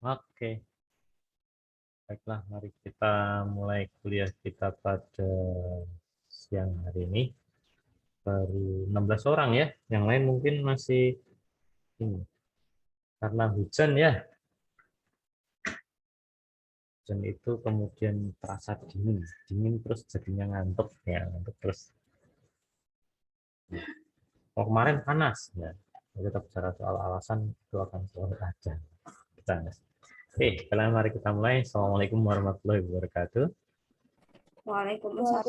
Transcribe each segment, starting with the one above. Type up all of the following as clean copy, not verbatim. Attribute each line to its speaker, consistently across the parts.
Speaker 1: Oke, baiklah, mari kita mulai kuliah kita pada siang hari ini. Baru 16 orang ya, yang lain mungkin masih ini. Karena hujan ya, hujan itu kemudian terasa dingin, dingin terus jadinya ngantuk ya, ngantuk terus. Oh, kemarin panas ya, kita bicara soal alasan itu akan selalu ada. Bercanda. Oke, sekarang mari kita mulai. Assalamualaikum warahmatullahi wabarakatuh.
Speaker 2: Waalaikumsalam.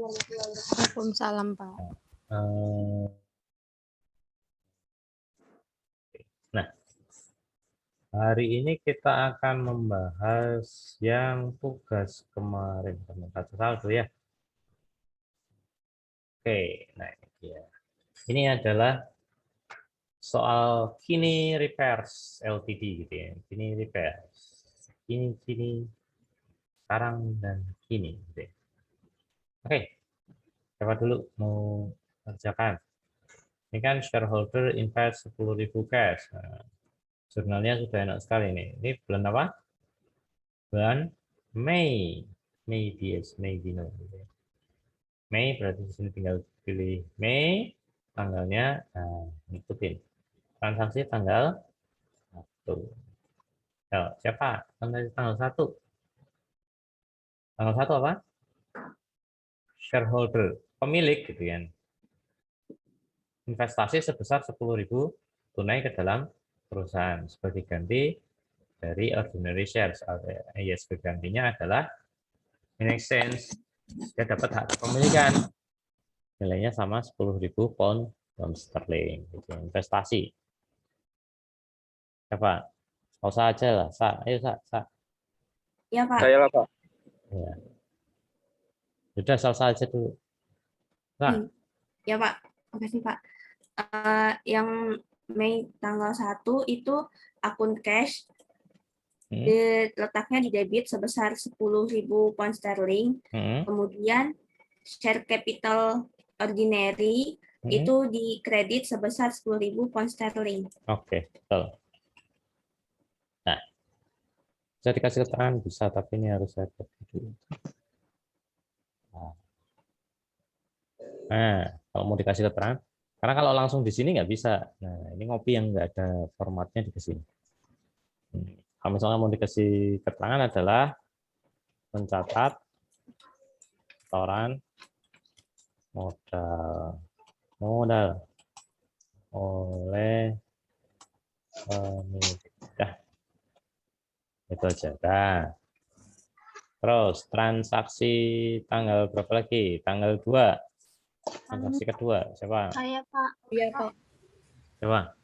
Speaker 2: Waalaikumsalam, Pak.
Speaker 1: Nah, hari ini kita akan membahas yang tugas kemarin, teman satu ya. Oke, nah ini dia. Ini adalah soal Kini Repairs Ltd gitu ya. Kini Repairs. Kini, sekarang dan kini. Gitu ya. Oke, siapa dulu mau kerjakan? Ini kan shareholder invest 10.000 cash. Nah, jurnalnya sudah enak sekali nih. Ini bulan apa? Bulan Mei. Mei Dino. Mei berarti di sini tinggal pilih Mei, tanggalnya, nah, ikutin. Transaksi tanggal 1. Siapa? Tanggal 1. Tanggal 1 apa? Shareholder, pemilik gitu kan. Investasi sebesar 10.000 tunai ke dalam perusahaan sebagai ganti dari ordinary shares. ISP gantinya adalah in exchange dia dapat hak kepemilikan nilainya sama 10.000 pound sterling gitu. Investasi. Siapa? Kau saja lah, ayo sa.
Speaker 2: Ya, Pak.
Speaker 3: Saya lah, Pak.
Speaker 1: Ya. Sudah selesai aja dulu. Sa.
Speaker 2: Ya, Pak. Makasih, Pak. Yang Mei tanggal 1 itu akun cash letaknya di debit sebesar 10.000 pound sterling. Kemudian share capital ordinary itu di kredit sebesar 10.000 pound sterling.
Speaker 1: Oke, betul. Nah, bisa dikasih keterangan bisa, tapi ini harus saya copy dulu. Nah, kalau mau dikasih keterangan, karena kalau langsung di sini nggak bisa. Nah, ini ngopi yang nggak ada formatnya di sini. Kalau misalnya mau dikasih keterangan adalah mencatat setoran modal oleh pemilik. Itu aja. Nah, terus transaksi tanggal berapa lagi? Tanggal 2. Transaksi kedua. Siapa?
Speaker 4: Saya, Pak.
Speaker 2: Iya, Pak.
Speaker 1: Siapa?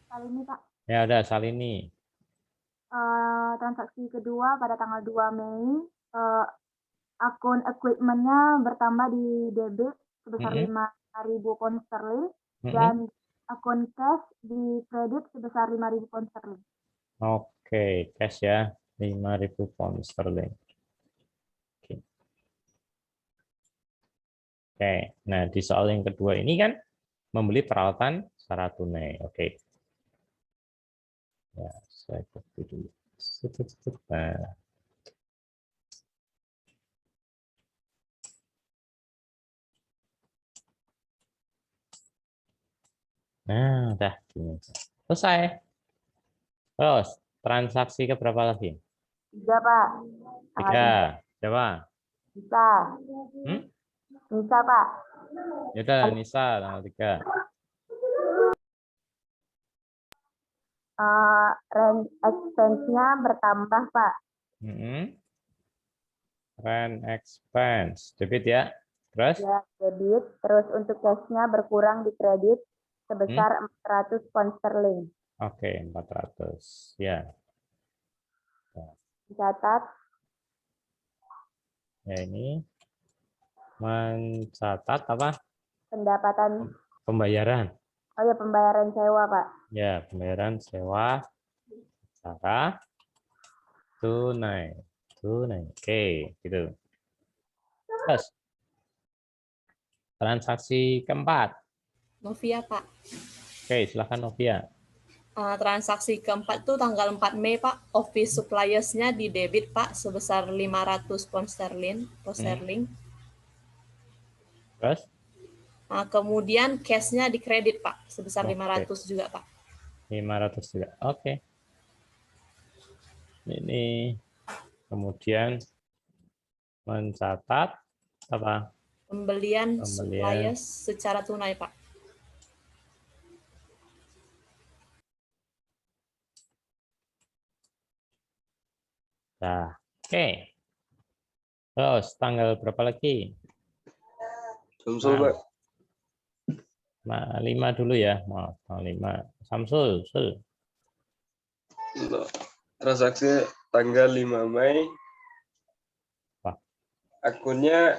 Speaker 4: Salini, Pak.
Speaker 1: Ya udah, Salini.
Speaker 4: Transaksi kedua pada tanggal 2 Mei, akun equipment-nya bertambah di debit sebesar 5.000 pound sterling dan akun cash di kredit sebesar 5.000 pound sterling.
Speaker 1: Oke, cash ya, 5.000 pound sterling. Oke, nah di soal yang kedua ini kan membeli peralatan secara tunai. Oke. Ya, saya copy dulu. Nah, udah. Selesai. Terus, transaksi ke berapa lagi?
Speaker 4: 3, Pak.
Speaker 1: 3. Coba.
Speaker 4: Bisa. Bisa, Pak.
Speaker 1: Ya udah, Nisa, tanggal 3.
Speaker 4: Rent expense-nya bertambah, Pak.
Speaker 1: Rent expense. Debit ya. Terus?
Speaker 4: Ya, debit. Terus untuk cash-nya berkurang di kredit sebesar 400 pound sterling.
Speaker 1: Oke, 400. Ya.
Speaker 4: Dicatat.
Speaker 1: Ya, ini mencatat apa?
Speaker 4: Pendapatan.
Speaker 1: Pembayaran.
Speaker 4: Oh ya, pembayaran sewa, Pak.
Speaker 1: Ya, pembayaran sewa secara tunai. Oke, gitu. Terus, transaksi keempat.
Speaker 2: Novia, Pak.
Speaker 1: Oke, silakan Novia.
Speaker 3: Transaksi keempat tuh tanggal 4 Mei, Pak. Office suppliers-nya di debit, Pak, sebesar 500 pound sterling.
Speaker 1: Terus?
Speaker 3: Kemudian cash-nya di kredit, Pak, sebesar
Speaker 1: Oke.
Speaker 3: 500 juga, Pak.
Speaker 1: 500 juga. Oke. Ini kemudian mencatat apa?
Speaker 3: Pembelian suppliers secara tunai, Pak.
Speaker 1: Nah, oke. Terus tanggal berapa lagi?
Speaker 5: Samsul, Pak.
Speaker 1: 5 dulu ya. Maaf, 5. Samsul, Sul.
Speaker 5: Transaksi tanggal 5 Mei.
Speaker 1: Pak.
Speaker 5: Akunnya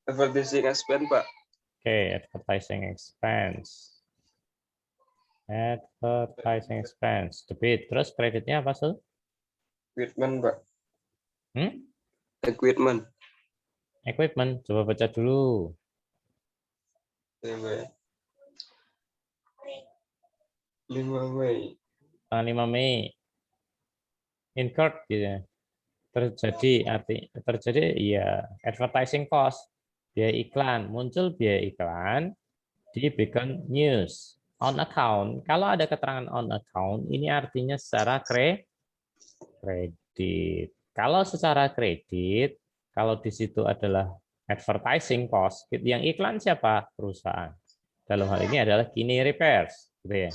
Speaker 5: advertising expense, Pak.
Speaker 1: Oke, advertising expense. Advertising expense. Debit. Terus kreditnya apa, Sul?
Speaker 5: Equipment, Pak. Equipment.
Speaker 1: Equipment. Coba baca dulu.
Speaker 5: 5 Mei.
Speaker 1: 5 Mei. Incurred gitu ya. Terjadi ya advertising cost, biaya iklan, muncul biaya iklan di Beacon News. On account, kalau ada keterangan on account, ini artinya secara kredit. Kalau secara kredit, kalau di situ adalah advertising cost, yang iklan siapa? Perusahaan. Dalam hal ini adalah Kini Repairs, gitu ya.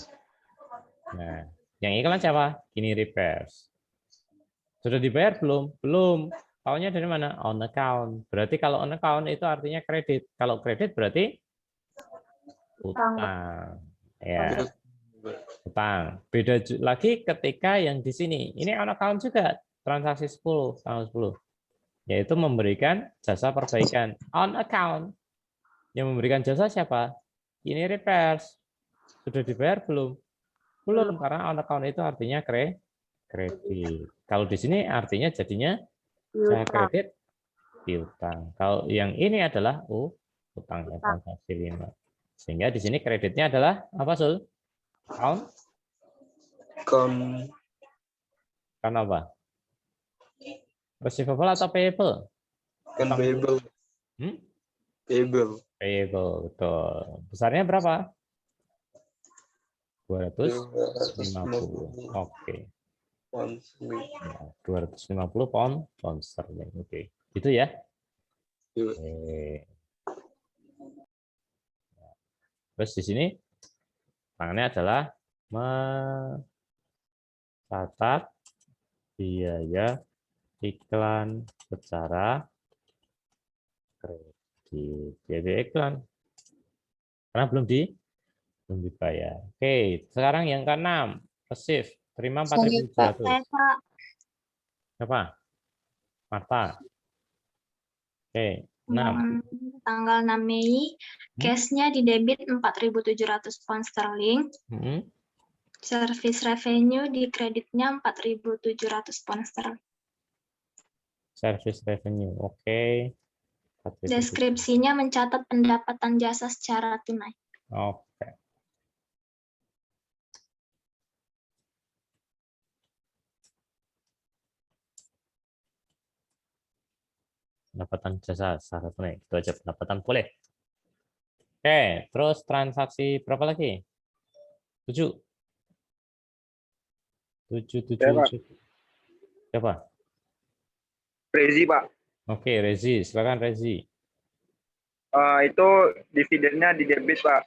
Speaker 1: Nah, yang iklan siapa? Kini Repairs. Sudah dibayar belum? Belum. Taunya dari mana? On account. Berarti kalau on account itu artinya kredit. Kalau kredit berarti utang. Ya, utang. Beda lagi ketika yang di sini. Ini on account juga. Transaksi 10, tanggal 10. Yaitu memberikan jasa perbaikan. On account. Yang memberikan jasa siapa? Ini repairs. Sudah dibayar belum? Belum, karena on account itu artinya kredit. Kalau di sini artinya jadinya saya kredit piutang. Kalau yang ini adalah utang, transaksi 5. Sehingga di sini kreditnya adalah apa, Sul? Account? Kan apa? Receivable atau payable?
Speaker 5: Kan payable. Payable,
Speaker 1: betul. Besarnya berapa? 250. Oke. 250 pound sterling. Oke. Itu ya. Oke. Terus di sini tangannya adalah mencatat biaya iklan secara kredit. Biaya iklan karena belum dibayar. Oke, sekarang yang ke-6, receive, terima 4.700. Siapa? Marta. Oke, 6.
Speaker 6: Tanggal 6 Mei, cash-nya di debit 4.700 pound sterling. Service revenue di kreditnya 4.700 pound sterling.
Speaker 1: Service revenue, oke.
Speaker 6: Deskripsinya mencatat pendapatan jasa secara tunai.
Speaker 1: Oke. Pendapatan jasa secara tunai. Itu aja pendapatan boleh. Oke, terus transaksi berapa lagi? 7. 7. Siapa?
Speaker 7: Rezi, Pak.
Speaker 1: Oke, Rezi. Silakan Rezi.
Speaker 7: Itu dividennya di debit, Pak.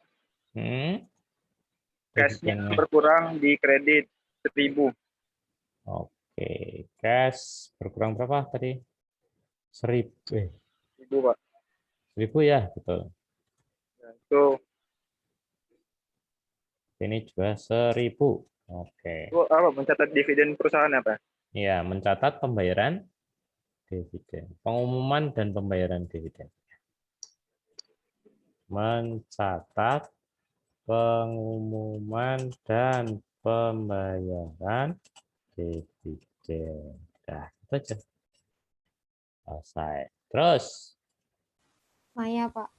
Speaker 7: Cash-nya berkurang di kredit 1.000.
Speaker 1: Oke, cash berkurang berapa tadi? 1.000.
Speaker 7: 1.000, Pak.
Speaker 1: 1.000 ya, betul.
Speaker 7: Itu
Speaker 1: ini juga 1.000. Oke.
Speaker 7: Itu apa? Mencatat dividen perusahaan apa?
Speaker 1: Ya, mencatat pembayaran dividen. Pengumuman dan pembayaran dividen. Mencatat pengumuman dan pembayaran dividen. Nah, itu aja. Selesai. Terus.
Speaker 6: Maya, Pak.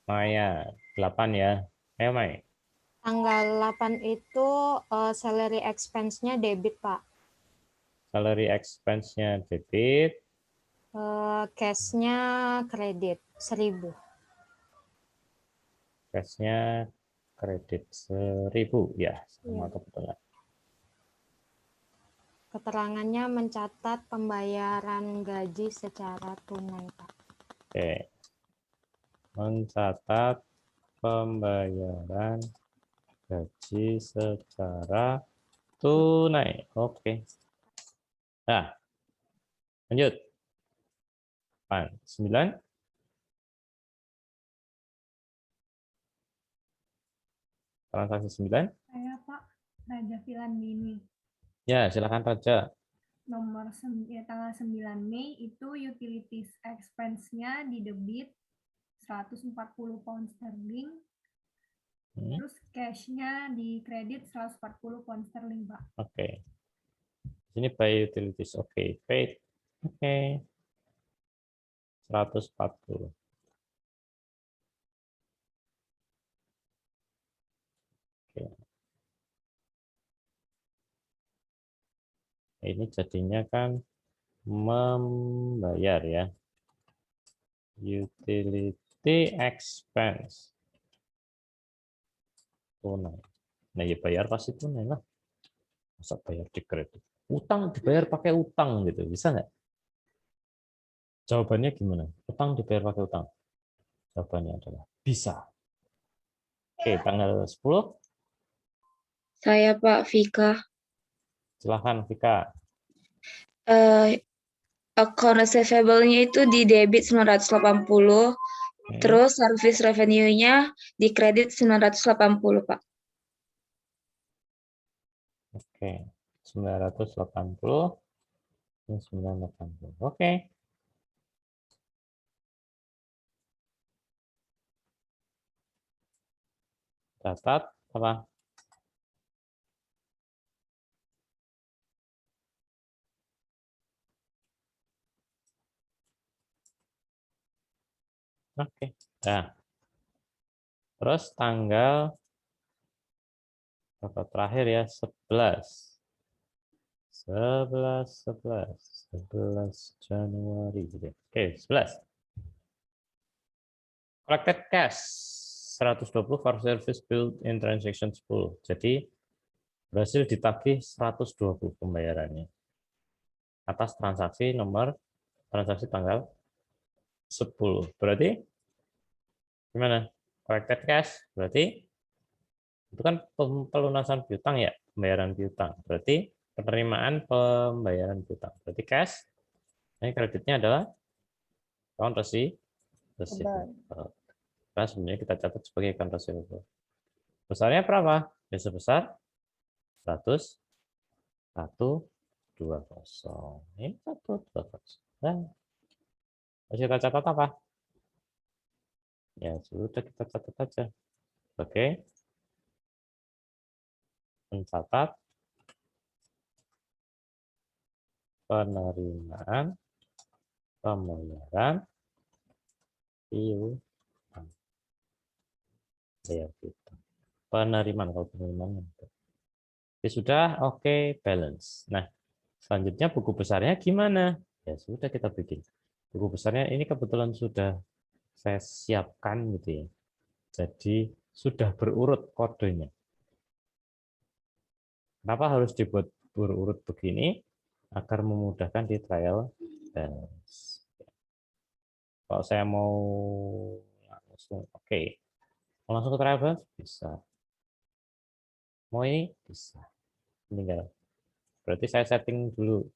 Speaker 1: Maya, 8 ya. Ayo, Mai.
Speaker 3: Tanggal 8 itu salary expense-nya debit, Pak.
Speaker 1: Salary expense-nya debit.
Speaker 3: Cash-nya kredit 1.000.
Speaker 1: Cash-nya kredit 1.000 ya, sama
Speaker 3: Iya.
Speaker 1: kebetulan.
Speaker 3: Keterangannya mencatat pembayaran gaji secara tunai, Pak.
Speaker 1: Oke. Mencatat pembayaran gaji secara tunai. Oke. Nah, lanjut. 9. Transaksi 9.
Speaker 8: Saya Pak Raja Filandini.
Speaker 1: Ya, silakan Raja.
Speaker 8: Tanggal 9 Mei itu utilities expense-nya di debit 140 pound sterling. Terus cash-nya di kredit 140 pound sterling, Pak.
Speaker 1: Oke. Ini by utilities. Oke, paid. Oke. 140. Oke. Ini jadinya kan membayar ya. Utility expense. Tunai. Nah, ya bayar pasti tunai lah. Masa bayar di kredit? Utang dibayar pakai utang gitu. Bisa nggak? Jawabannya gimana? Utang dibayar pakai utang? Jawabannya adalah bisa. Oke, tanggal 10.
Speaker 9: Saya Pak Vika.
Speaker 1: Silahkan, Vika.
Speaker 9: Account receivable-nya itu di debit 980, terus service revenue-nya di kredit 980, Pak.
Speaker 1: Oke, 980. Ini 980. Oke. Catat apa? Oke. Nah. Terus tanggal berapa terakhir ya? 11 Januari gitu. Oke, 11. Collected cash 120 for service billed in transaction 10. Jadi berhasil ditagih 120 pembayarannya atas transaksi tanggal 10. Berarti gimana? Collected cash berarti itu kan pelunasan piutang ya, pembayaran piutang. Berarti penerimaan pembayaran piutang. Berarti cash. Ini kreditnya adalah account receivable. Nah, sebenarnya kita catat sebagai account receivable. Besarnya berapa? Ya sebesar 120. Ini 120. Nah, harus kita catat apa? Ya sudah, kita catat aja. Oke. Mencatat penerimaan pembayaran piutang. Penerimaan kalau penerimaan. Oke, sudah. Oke, balance. Nah, selanjutnya buku besarnya gimana? Ya sudah, kita bikin. Buku besarnya ini kebetulan sudah saya siapkan gitu ya. Jadi sudah berurut kodenya. Kenapa harus dibuat berurut begini? Agar memudahkan di trial balance. Kalau saya mau langsung, oke. Langsung ke trial balance bisa. Mau ini bisa. Tinggal. Berarti saya setting dulu.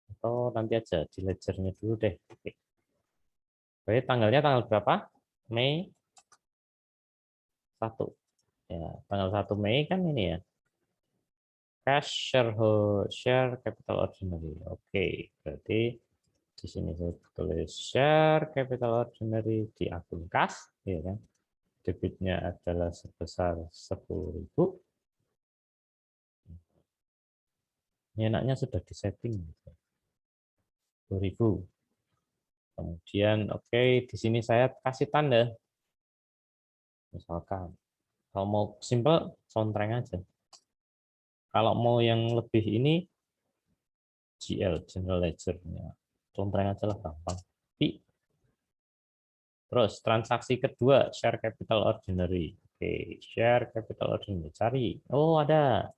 Speaker 1: Atau nanti aja di ledgernya dulu deh. Oke. Berarti tanggalnya tanggal berapa? Mei 1. Ya, tanggal 1 Mei kan ini ya. Cash share capital ordinary. Oke, berarti di sini saya tulis share capital ordinary di akun kas, ya kan? Debitnya adalah sebesar 10.000. Ini enaknya sudah disetting. 10.000. Kemudian oke, di sini saya kasih tanda. Misalkan Kalau mau simple, soundtrack aja. Kalau mau yang lebih ini, GL, General Ledger-nya. Soundtrack aja lah, gampang. Terus, transaksi kedua, share capital ordinary. Oke, share capital ordinary. Cari. Oh, ada.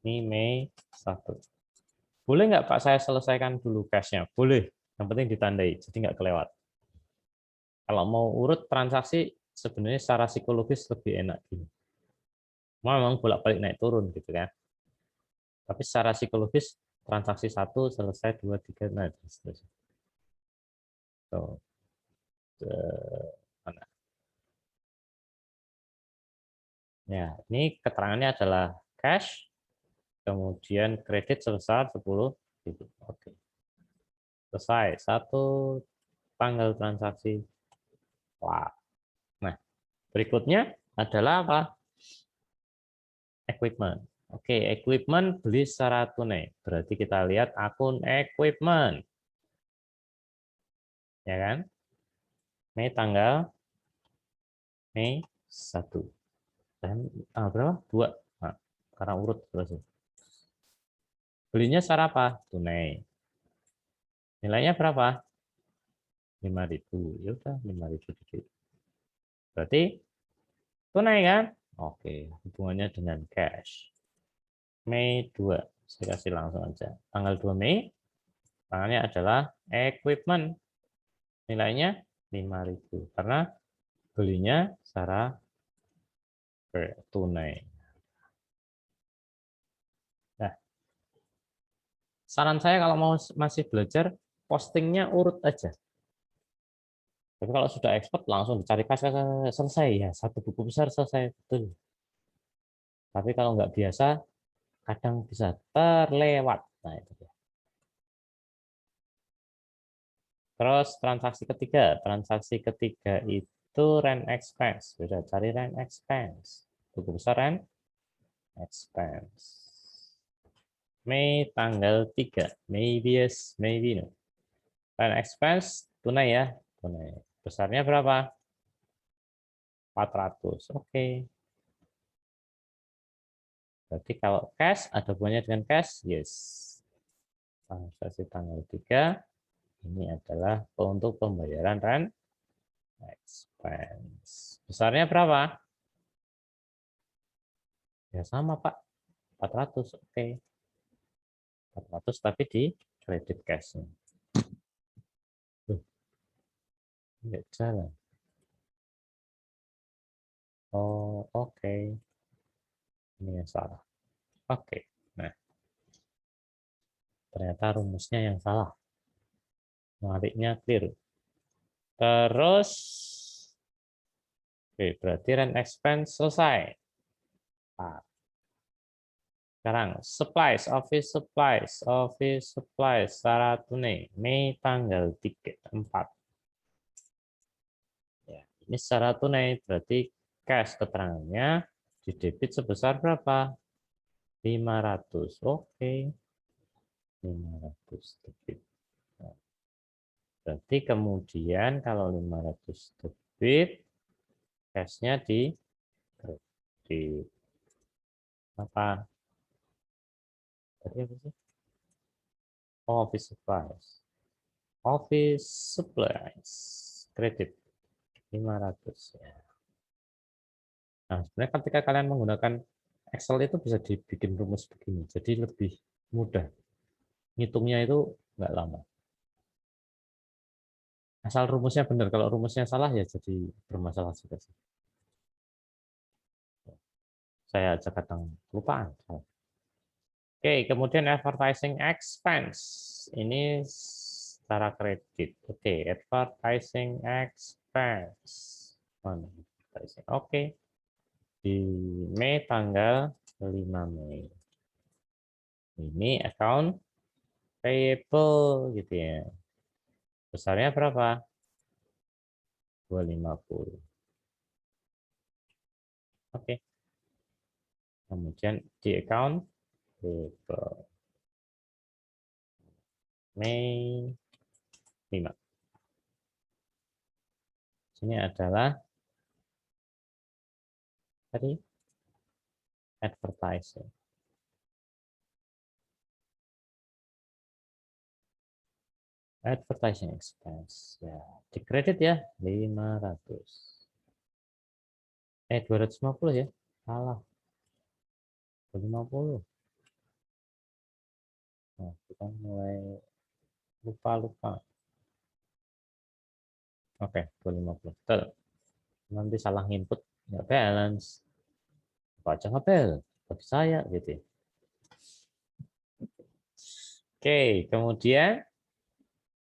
Speaker 1: Ini Mei 1. Boleh nggak Pak saya selesaikan dulu cash-nya? Boleh. Yang penting ditandai, jadi nggak kelewat. Kalau mau urut transaksi, sebenarnya secara psikologis lebih enak gini. Memang bolak-balik naik turun gitu kan. Tapi secara psikologis transaksi 1 selesai 2 3 nah terus. So, mana? Ya, ini keterangannya adalah cash, kemudian kredit sebesar 10.000. Oke. Selesai. 1 tanggal transaksi. Wah. Nah, berikutnya adalah apa? Equipment. Oke, equipment beli secara tunai. Berarti kita lihat akun equipment. Ya kan? Mei tanggal Mei 1. Dan tanggal berapa? 2. Nah, karena urut terus. Belinya secara apa? Tunai. Nilainya berapa? 5.000. Ya udah, 5.000 dikit. Berarti tunai kan? Oke, hubungannya dengan cash. Mei 2. Saya kasih langsung aja. Tanggal 2 Mei, tanggalnya adalah equipment. Nilainya 5.000. Karena belinya secara tunai. Nah, saran saya kalau mau masih belajar, postingnya urut aja. Tapi kalau sudah expert langsung dicari cash selesai ya, satu buku besar selesai betul. Tapi kalau nggak biasa, kadang bisa terlewat. Nah, itu dia. Terus transaksi ketiga itu rent expense. Sudah cari rent expense. Buku besar rent expense. Mei tanggal 3. Maybe yes, maybe no. Rent expense tunai ya, tunai. Besarnya berapa? 400. Oke. Berarti kalau cash ada hubungannya dengan cash, yes. Transaksi tanggal 3 ini adalah untuk pembayaran rent expense. Besarnya berapa? Ya sama, Pak. 400. Oke. 400 tapi di kredit cash-nya. Enggak jalan. Oh, oke. Ini yang salah. Oke. Nah. Ternyata rumusnya yang salah. Maliknya clear. Terus oke, berarti rent expense selesai. Nah, sekarang supplies, office supplies secara tunai Mei tanggal 4. Ya, ini secara tunai berarti cash keterangannya di debit sebesar berapa? 500. Oke. 500 debit. Nah, berarti kemudian kalau 500 debit cash-nya di kredit. Apa? Tadi apa sih? Office supplies. Office supplies. Kredit 500 ya. Nah, sebenarnya ketika kalian menggunakan Excel itu bisa dibikin rumus begini. Jadi lebih mudah. Ngitungnya itu nggak lama. Asal rumusnya benar. Kalau rumusnya salah ya jadi bermasalah juga sih. Saya aja kadang lupaan. Oke, kemudian advertising expense. Ini secara kredit. Oke, advertising expense. Oke. Di Mei tanggal 5 Mei. Ini account payable gitu ya. Besarnya berapa? 250. Oke. Kemudian di account payable. Mei 5. Ini adalah tadi? Advertising. Advertising expense. Ya, di kredit ya 500. 250 ya. Salah. 50. Nah, kita mulai lupa. Oke, 250. Betul. Nanti salah input, nggak balance. Baca ngapel bagi saya gitu. Oke, kemudian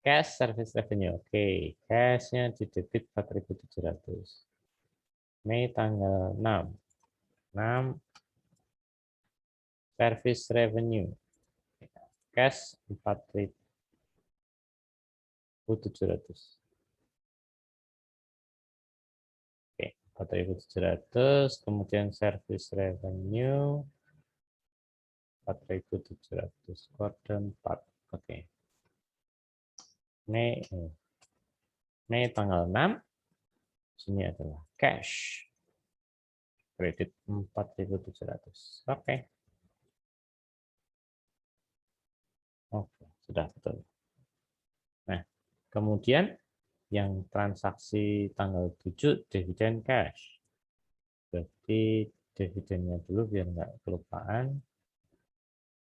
Speaker 1: cash service revenue. Oke, cashnya di debit 4.700. Mei tanggal 6. Service revenue. Cash 4.700. Oke, 4.700. Kemudian service revenue 4.700. Kode 4. Oke. Mei tanggal 6. Sini adalah cash. Kredit 4.700. Oke. Oke, sudah betul. Nah, kemudian yang transaksi tanggal 7 dividen cash. Berarti dividennya dulu biar nggak kelupaan.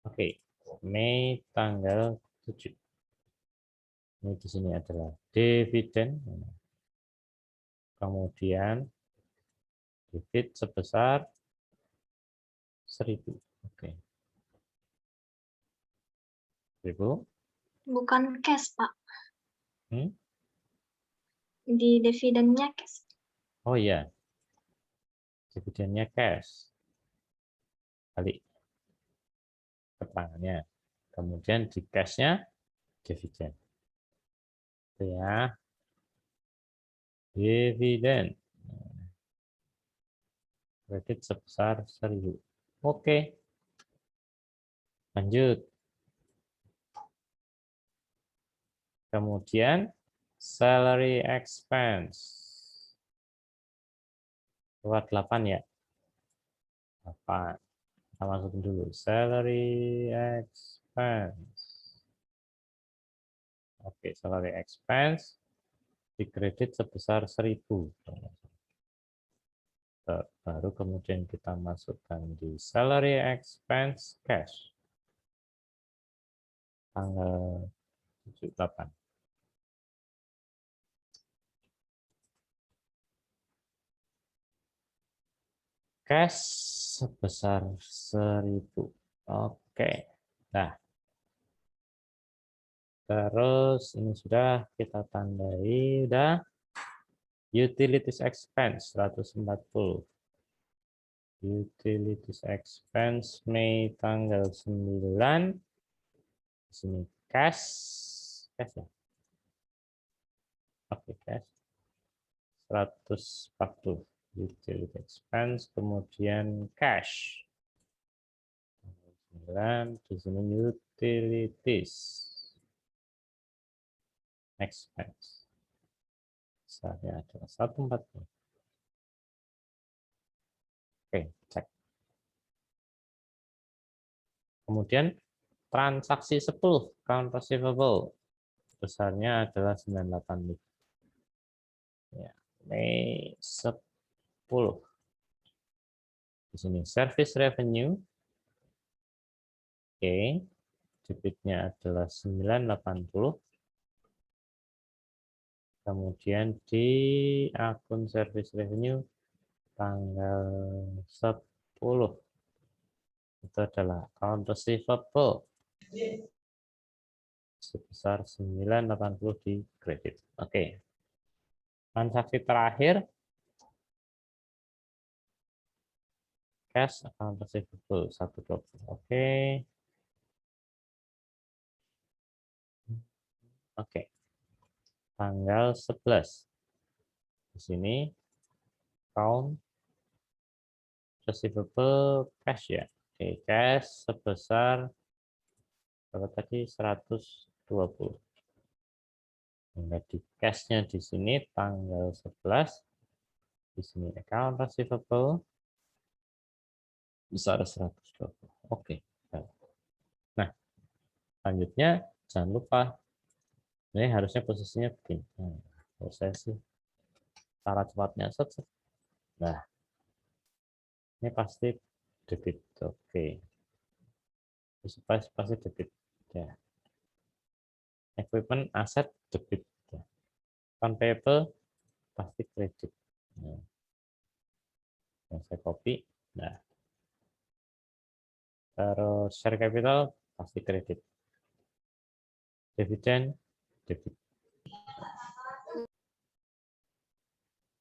Speaker 1: Oke, Mei tanggal 7. Ini di sini adalah dividen. Kemudian debit sebesar 1.000. Oke. 1.000.
Speaker 6: Bukan cash, Pak.
Speaker 1: Hmm?
Speaker 6: Di dividennya cash.
Speaker 1: Oh iya. Dividennya cash. Balik keterangannya. Kemudian di cash-nya dividen. Itu ya. Dividen. Kredit sebesar 1.000. Oke. Lanjut. Kemudian salary expense. Keluar 8 ya. 8. Kita masukin dulu. Salary expense. Oke, salary expense di kredit sebesar 1.000. Baru kemudian kita masukkan di salary expense cash. Tanggal 78. Cash sebesar 1.000. Oke. Nah. Terus ini sudah kita tandai, udah. Utilities expense 140. Utilities expense Mei tanggal 9. Di sini cash ya. Oke, cash 140. Utility expense, kemudian cash 9. Di sini utilities expense besarnya adalah 140. Oke, cek. Kemudian transaksi 10 account receivable besarnya adalah 98.000. Ya, Mei 10. Di sini service revenue. Oke, debitnya adalah 980. Kemudian di akun service revenue tanggal 10 itu adalah account receivable sebesar 980 di kredit. Oke. Transaksi terakhir cash account receivable 120. Oke. Oke. Tanggal 11. Di sini account receivable cash ya. Oke, cash sebesar berapa tadi? 120. Hingga di cash-nya di sini tanggal 11. Di sini account receivable besar 120. Oke. Nah, selanjutnya jangan lupa ini harusnya posisinya begini. Kalau saya sih cara cepatnya set. Nah, ini pasti debit. Oke. Pasti debit. Ya. Equipment aset debit. Ya. Account payable pasti kredit. Nah. Yang saya copy. Nah. Terus share capital pasti kredit. Dividen debit.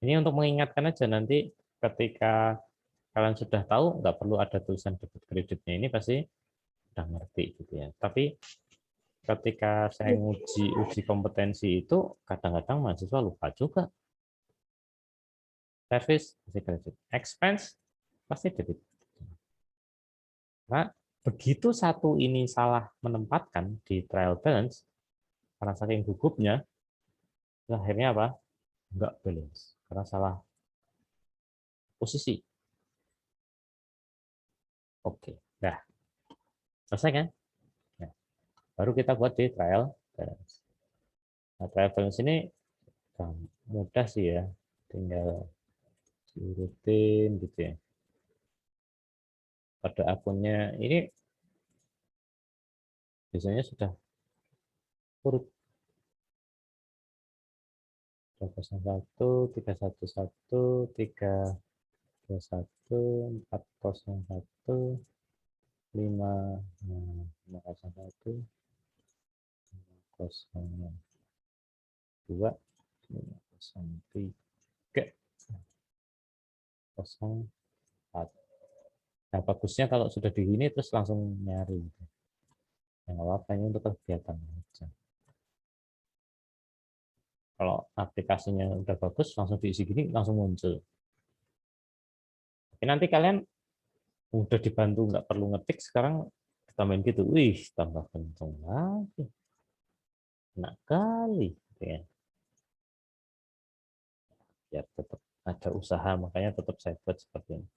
Speaker 1: Ini untuk mengingatkan aja nanti ketika kalian sudah tahu, nggak perlu ada tulisan debit kreditnya, ini pasti udah ngerti gitu ya. Tapi ketika saya uji kompetensi itu kadang-kadang mahasiswa lupa juga. Service pasti kredit, expense pasti debit. Nah, begitu satu ini salah menempatkan di trial balance, karena saking gugupnya, akhirnya apa? Enggak balance, karena salah posisi. Oke, nah selesai kan? Nah, baru kita buat di trial balance. Nah, trial balance ini mudah sih ya, tinggal diurutin gitu ya. Pada akunnya ini biasanya sudah urut 301, 311, 321, 401, 501, 502, 503, 04. Nah, bagusnya kalau sudah di sini terus langsung nyari. Yang apa ini untuk kegiatan aja. Kalau aplikasinya udah bagus, langsung diisi gini, langsung muncul. Tapi nanti kalian udah dibantu, nggak perlu ngetik, sekarang kita main gitu, wih, tambah kenceng lagi. Enak kali. Gitu ya. Biar tetap ada usaha, makanya tetap saya buat seperti ini.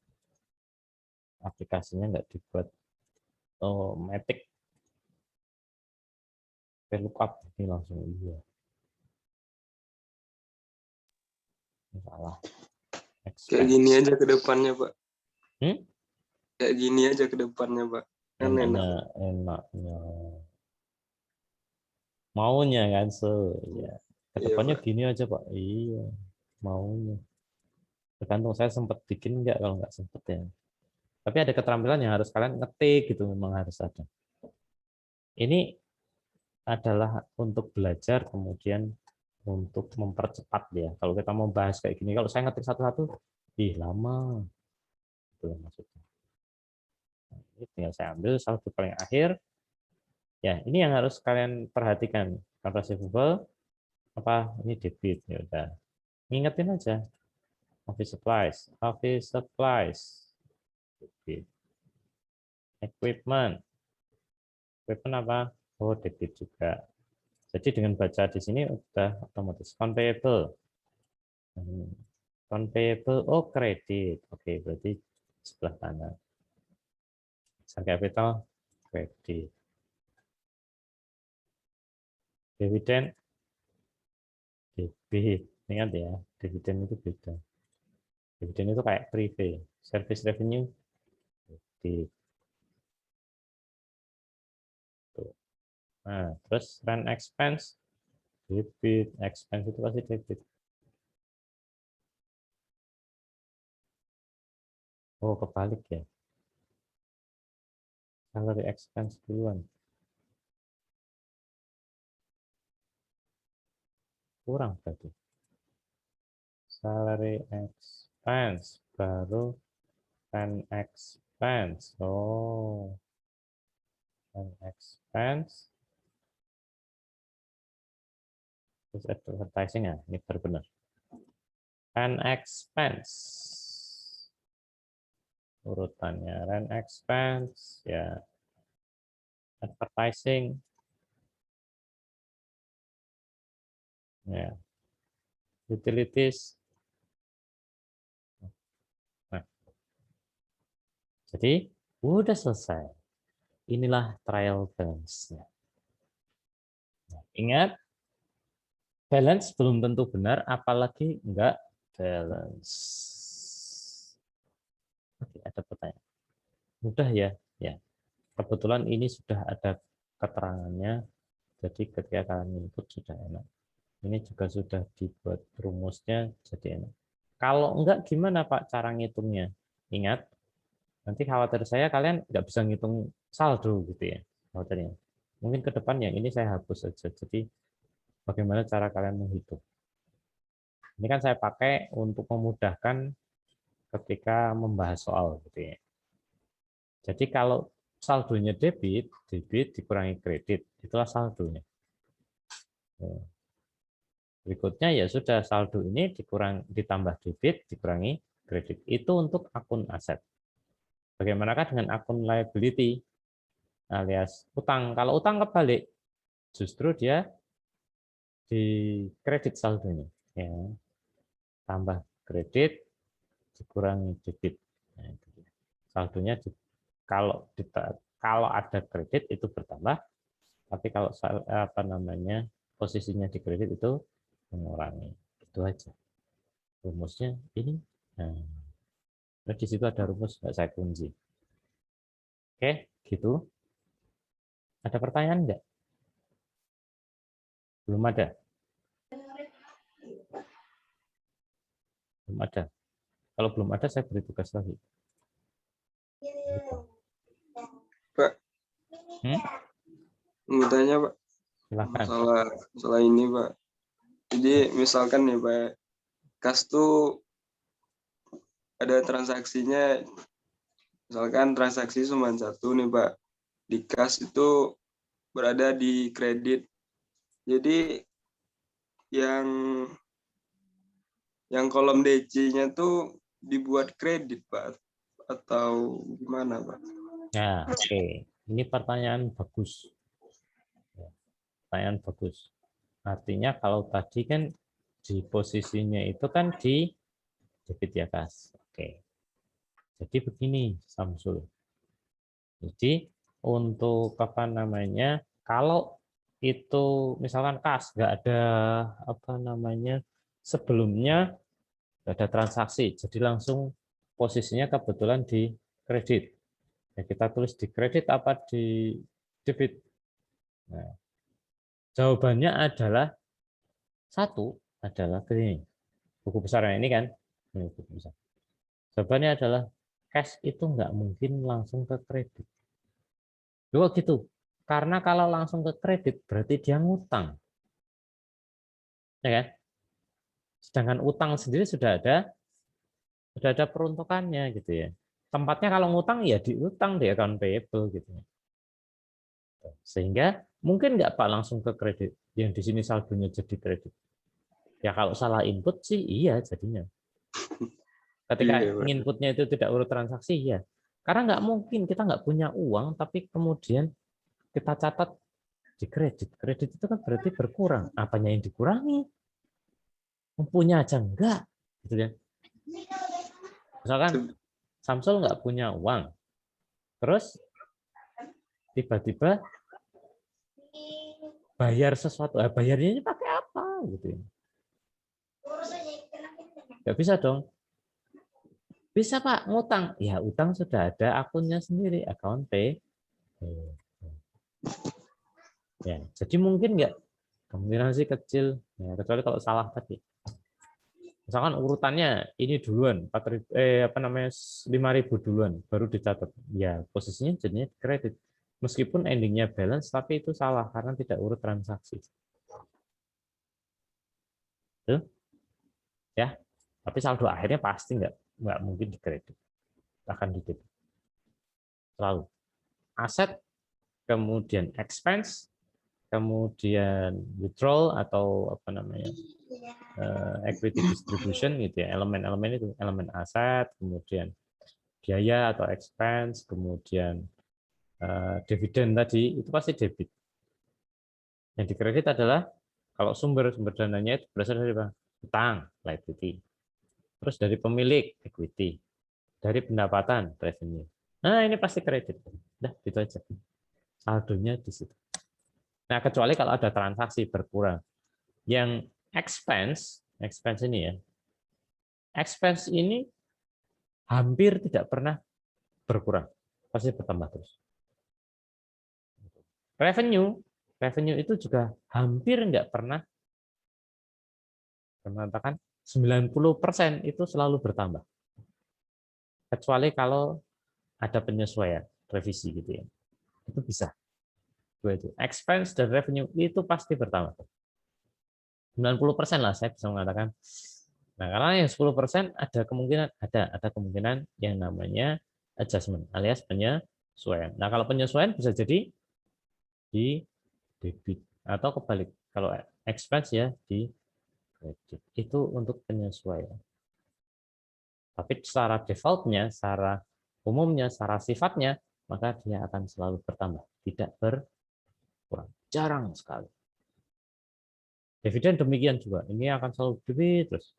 Speaker 1: Aplikasinya nggak dibuat matic. VLOOKUP ini langsung iya. Salah.
Speaker 5: Kayak gini aja ke depannya, Pak.
Speaker 1: Hmm?
Speaker 5: Kayak gini aja ke depannya, Pak. Kan
Speaker 1: Enaknya. Maunya kan, ya. Kedepannya gini aja, Pak. Iya, maunya. Tergantung saya sempat bikin nggak, kalau nggak sempat ya. Tapi ada keterampilan yang harus kalian ngetik gitu, memang harus ada. Ini adalah untuk belajar, kemudian untuk mempercepat ya. Kalau kita mau bahas kayak gini, kalau saya ngetik satu-satu, lama. Itu maksudnya. Nah, ini tinggal saya ambil satu paling akhir. Ya, ini yang harus kalian perhatikan. Account receivable apa? Ini debit, ya udah. Ingetin aja. Office supplies, debit. Equipment apa? Oh, debit juga. Jadi dengan baca di sini udah otomatis. Account payable. Account payable, oh kredit. Oke, berarti sebelah kanan. Share capital, kredit. Dividen, debit. Ingat ya, dividen itu beda. Dividen itu kayak prive. Service revenue, debit. Nah, terus rent expense, debit. Expense itu pasti debit. Oh, kebalik ya. Salary expense duluan. Kurang berarti. Salary expense baru rent expense. Oh, rent expense. Terus advertising ya, ini benar-benar. Rent expense. Urutannya rent expense ya. Advertising. Ya. Utilities. Nah. Jadi udah selesai. Inilah trial balance-nya. Ingat, balance belum tentu benar, apalagi enggak balance. Oke, ada pertanyaan. Mudah ya? Ya. Kebetulan ini sudah ada keterangannya, jadi ketika kalian input sudah enak. Ini juga sudah dibuat rumusnya, jadi enak. Kalau enggak, gimana Pak cara ngitungnya? Ingat, nanti khawatir saya kalian nggak bisa ngitung saldo gitu ya. Khawatirnya. Mungkin ke depan yang ini saya hapus saja. Jadi bagaimana cara kalian menghitung? Ini kan saya pakai untuk memudahkan ketika membahas soal gitu ya. Jadi kalau saldonya debit dikurangi kredit, itulah saldonya. Berikutnya ya sudah, saldo ini ditambah debit dikurangi kredit. Itu untuk akun aset. Bagaimanakah dengan akun liability alias utang? Kalau utang kebalik, justru dia di kredit saldonya. Ya. Tambah kredit dikurangi debit. Nah, itu dia. Saldonya kalau ada kredit itu bertambah, tapi kalau posisinya di kredit itu mengurangi. Itu aja rumusnya ini. Nah, di situ ada rumus, nggak saya kunci. Oke, gitu. Ada pertanyaan enggak? Belum ada. Belum ada. Kalau belum ada, saya beri tugas lagi.
Speaker 5: Pak, mau tanya Pak.
Speaker 1: Silakan.
Speaker 5: Masalah ini Pak. Jadi misalkan nih Pak, kas tuh ada transaksinya, misalkan transaksi cuma satu nih Pak. Di kas itu berada di kredit. Jadi yang kolom DC-nya tuh dibuat kredit Pak, atau gimana Pak?
Speaker 1: Nah, oke. Ini pertanyaan bagus. Pertanyaan bagus. Artinya kalau tadi kan di posisinya itu kan di debit ya kas. Oke. Jadi begini Samsul. Jadi untuk apa namanya, kalau itu misalkan kas nggak ada apa namanya sebelumnya nggak ada transaksi, jadi langsung posisinya kebetulan di kredit. Ya, kita tulis di kredit apa di debit. Nah, jawabannya adalah satu adalah ini buku besarnya ini kan. Ini buku besar. Jawabannya adalah cash itu nggak mungkin langsung ke kredit. Loh gitu. Karena kalau langsung ke kredit berarti dia ngutang. Ya kan? Sedangkan utang sendiri sudah ada peruntukannya gitu ya. Tempatnya kalau ngutang ya diutang di account payable gitu. Sehingga mungkin nggak Pak langsung ke kredit. Yang di sini saldonya jadi kredit. Ya kalau salah input sih iya jadinya. Ketika inputnya itu tidak urut transaksi ya. Karena nggak mungkin kita nggak punya uang tapi kemudian kita catat di kredit. Kredit itu kan berarti berkurang. Apanya yang dikurangi? Punya aja enggak. Gitu ya. Misalkan Samsul nggak punya uang. Terus tiba-tiba bayar sesuatu. Bayarnya ini pakai apa? Gitu ya. Nggak bisa dong. Bisa Pak, ngutang. Ya utang sudah ada akunnya sendiri. Account pay. Ya, jadi mungkin nggak, kemungkinan sih kecil, ya, kecuali kalau salah tadi. Misalkan urutannya ini duluan, 5.000 duluan, baru dicatat. Ya, posisinya jadinya kredit. Meskipun endingnya balance, tapi itu salah karena tidak urut transaksi. Tuh. Ya, tapi saldo akhirnya pasti nggak mungkin di kredit, akan di debit. Selalu aset, kemudian expense, kemudian withdrawal atau apa namanya equity distribution gitu ya, elemen-elemen itu, elemen aset, kemudian biaya atau expense, kemudian dividen tadi itu pasti debit. Yang di kredit adalah kalau sumber dananya itu berasal dari apa? Utang, liability. Terus dari pemilik, equity. Dari pendapatan, revenue. Nah, ini pasti kredit. Udah, gitu aja. Saldonya di situ. Nah, kecuali kalau ada transaksi berkurang. Yang expense ini ya. Expense ini hampir tidak pernah berkurang. Pasti bertambah terus. Revenue itu juga hampir nggak pernah, mengatakan 90% itu selalu bertambah. Kecuali kalau ada penyesuaian, revisi gitu ya. Itu bisa. Dua itu. Expense dan revenue itu pasti bertambah. 90% lah saya bisa mengatakan. Nah, karena yang 10% ada kemungkinan yang namanya adjustment alias penyesuaian. Nah, kalau penyesuaian bisa jadi di debit atau kebalik. Kalau expense ya di kredit. Itu untuk penyesuaian. Tapi secara defaultnya, secara umumnya, secara sifatnya, maka dia akan selalu bertambah, tidak berkurang. Jarang sekali. Dividen demikian juga. Ini akan selalu debit terus.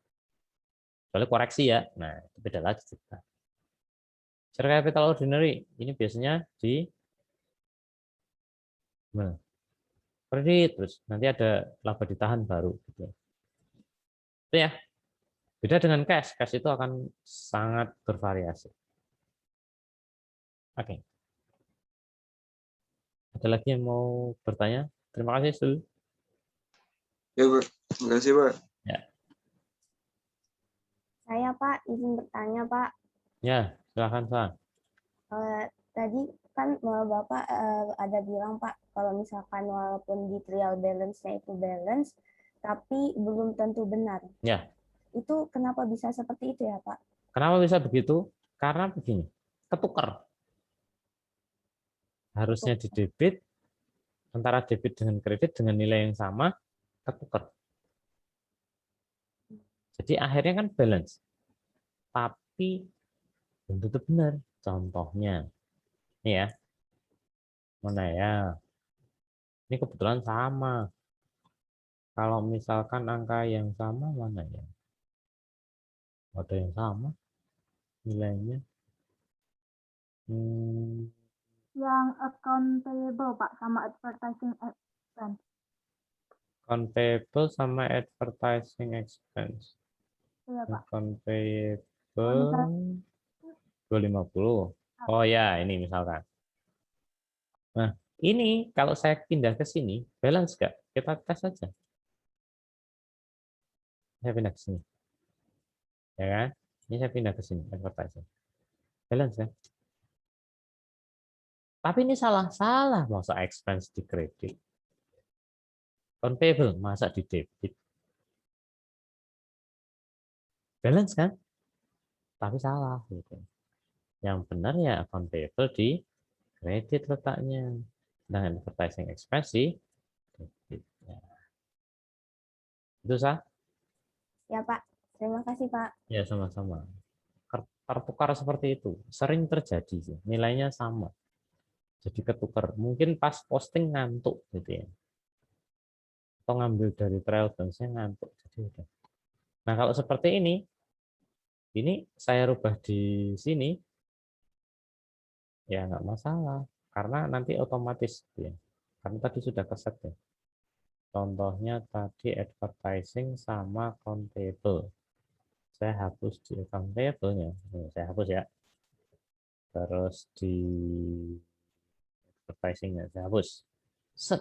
Speaker 1: Soalnya koreksi ya. Nah, itu beda lagi cerita. Share capital ordinary ini biasanya di kredit terus. Nanti ada laba ditahan baru gitu. Itu ya. Beda dengan cash. Cash itu akan sangat bervariasi. Oke. Ada lagi yang mau bertanya? Terima kasih, Sul.
Speaker 5: Ya, Pak. Terima kasih, Pak.
Speaker 1: Ya.
Speaker 2: Saya, Pak, izin bertanya, Pak.
Speaker 1: Ya, silakan, Pak.
Speaker 2: Tadi kan Bapak ada bilang, Pak, kalau misalkan walaupun di trial balance-nya itu balance, tapi belum tentu benar.
Speaker 1: Ya.
Speaker 2: Itu kenapa bisa seperti itu ya, Pak?
Speaker 1: Kenapa bisa begitu? Karena begini, ketukar. Harusnya di debit, antara debit dengan kredit dengan nilai yang sama, ketukar. Jadi akhirnya kan balance. Tapi belum tentu benar. Contohnya, ini ya, mana ya? Ini kebetulan sama. Kalau misalkan angka yang sama, mana ya? Ada yang sama nilainya.
Speaker 4: Yang account payable, Pak, sama advertising expense.
Speaker 1: Account payable sama advertising expense.
Speaker 4: Iya, Pak.
Speaker 1: Account payable 250. Oh ya, ini misalkan. Nah, ini kalau saya pindah ke sini, balance nggak? Kita tes saja. Saya pindah ke sini. Ya kan? Ini saya pindah ke sini, advertising. Balance ya. Tapi ini salah. Masa expense di kredit. Account payable, masa di debit. Balance kan? Tapi salah. Gitu. Yang benar ya account payable di kredit letaknya. Dan advertising expense di debit. Ya. Itu sah?
Speaker 2: Ya, Pak. Terima kasih, Pak.
Speaker 1: Ya, sama-sama. Tertukar seperti itu. Sering terjadi sih. Nilainya sama. Jadi ketukar. Mungkin pas posting ngantuk gitu ya. Atau ngambil dari trial balance-nya ngantuk. Jadi udah. Nah, kalau seperti ini saya rubah di sini, ya nggak masalah. Karena nanti otomatis ya. Karena tadi sudah keset ya. Contohnya tadi advertising sama account payable. Saya hapus di account payable-nya. Saya hapus ya. Terus di advertising-nya saya hapus. Set.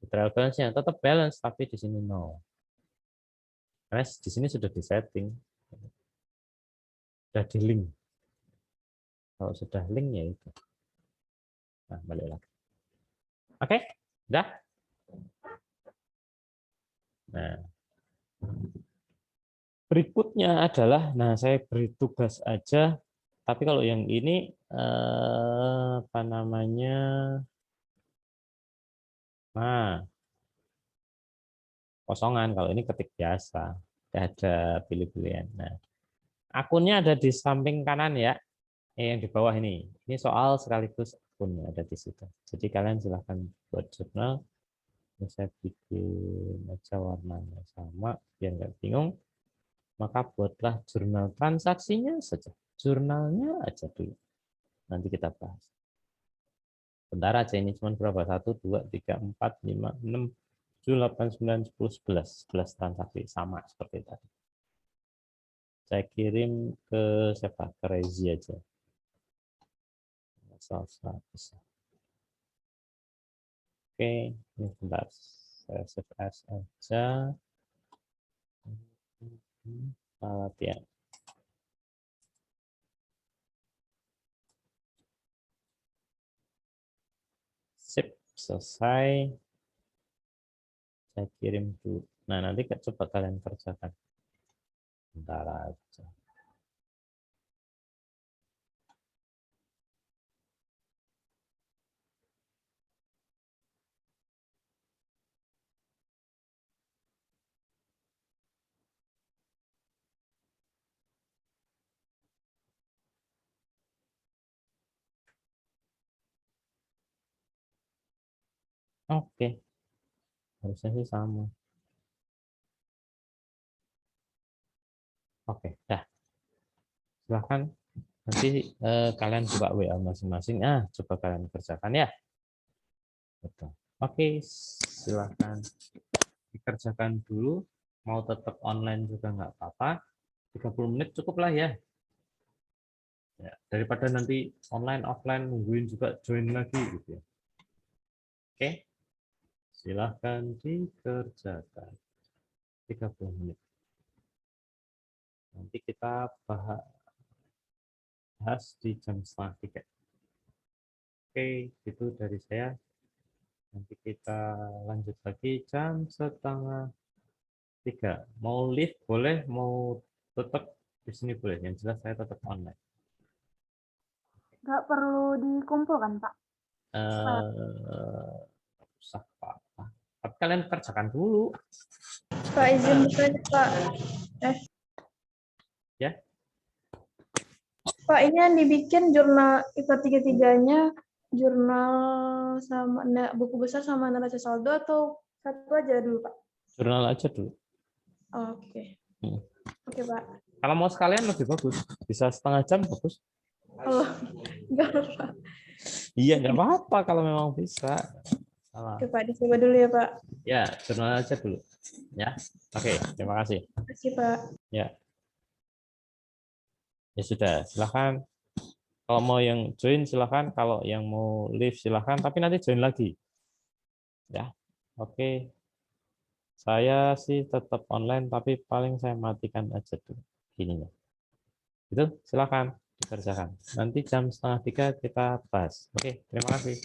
Speaker 1: Trial balance-nya tetap balance, tapi di sini no. Karena di sini sudah disetting. Sudah di link. Kalau sudah link ya itu. Nah, balik lagi. Oke, udah. Nah, berikutnya adalah, nah saya beri tugas aja, tapi kalau yang ini apa namanya? Nah, kosongan. Kalau ini ketik biasa, tidak ada pilih-pilihan. Nah, akunnya ada di samping kanan ya, yang di bawah ini. Ini soal sekaligus akunnya ada di situ. Jadi kalian silahkan buat jurnal. Ini saya bikin aja warnanya sama biar nggak bingung. Maka buatlah jurnal transaksinya saja. Jurnalnya aja dulu. Nanti kita bahas. Bentar aja ini cuma berapa? 1, 2, 3, 4, 5, 6, 7, 8, 9, 10, 11. 11 transaksi. Sama seperti tadi. Saya kirim ke siapa? Ke Rezi aja. Oke, ini bentar. Saya save as aja. Latihan. Sip, selesai. Saya kirim dulu. Nah, nanti coba kalian kerjakan. Bentar aja. Oke. Harusnya sih sama. Oke, dah. Silahkan nanti kalian buka WA masing-masing. Coba kalian kerjakan ya. Betul. Oke, silahkan dikerjakan dulu. Mau tetap online juga nggak apa-apa. 30 menit cukup lah ya. Daripada nanti online offline nungguin juga join lagi gitu ya. Oke. Silahkan dikerjakan. 30 menit. Nanti kita bahas di jam 2:30. Oke, itu dari saya. Nanti kita lanjut lagi jam 2:30. Mau live boleh, mau tetap di sini boleh. Yang jelas saya tetap online.
Speaker 4: Nggak perlu dikumpulkan, Pak?
Speaker 1: Usah apa-apa. Tapi kalian kerjakan dulu.
Speaker 10: Pak, izin bertanya, Pak.
Speaker 1: Ya.
Speaker 10: Pak, ini yang dibikin jurnal IPA 3-3-nya jurnal sama buku besar sama neraca saldo atau satu aja dulu, Pak?
Speaker 1: Jurnal aja dulu.
Speaker 10: Oke. Oke, Pak.
Speaker 1: Kalau mau sekalian lebih bagus. Bisa setengah jam bagus.
Speaker 10: Oh, enggak, Pak.
Speaker 1: Iya, nggak apa-apa kalau memang bisa. Salah.
Speaker 10: Oke, Pak. Dicoba dulu ya, Pak.
Speaker 1: Ya, jurnal aja dulu. Ya. Oke, terima kasih.
Speaker 10: Terima kasih, Pak.
Speaker 1: Ya. Ya sudah, silahkan. Kalau mau yang join silahkan, kalau yang mau leave silahkan, tapi nanti join lagi. Ya, oke. Saya sih tetap online, tapi paling saya matikan aja dulu ininya. Itu silahkan dikerjakan. Nanti jam 2:30 kita bahas. Oke, terima kasih.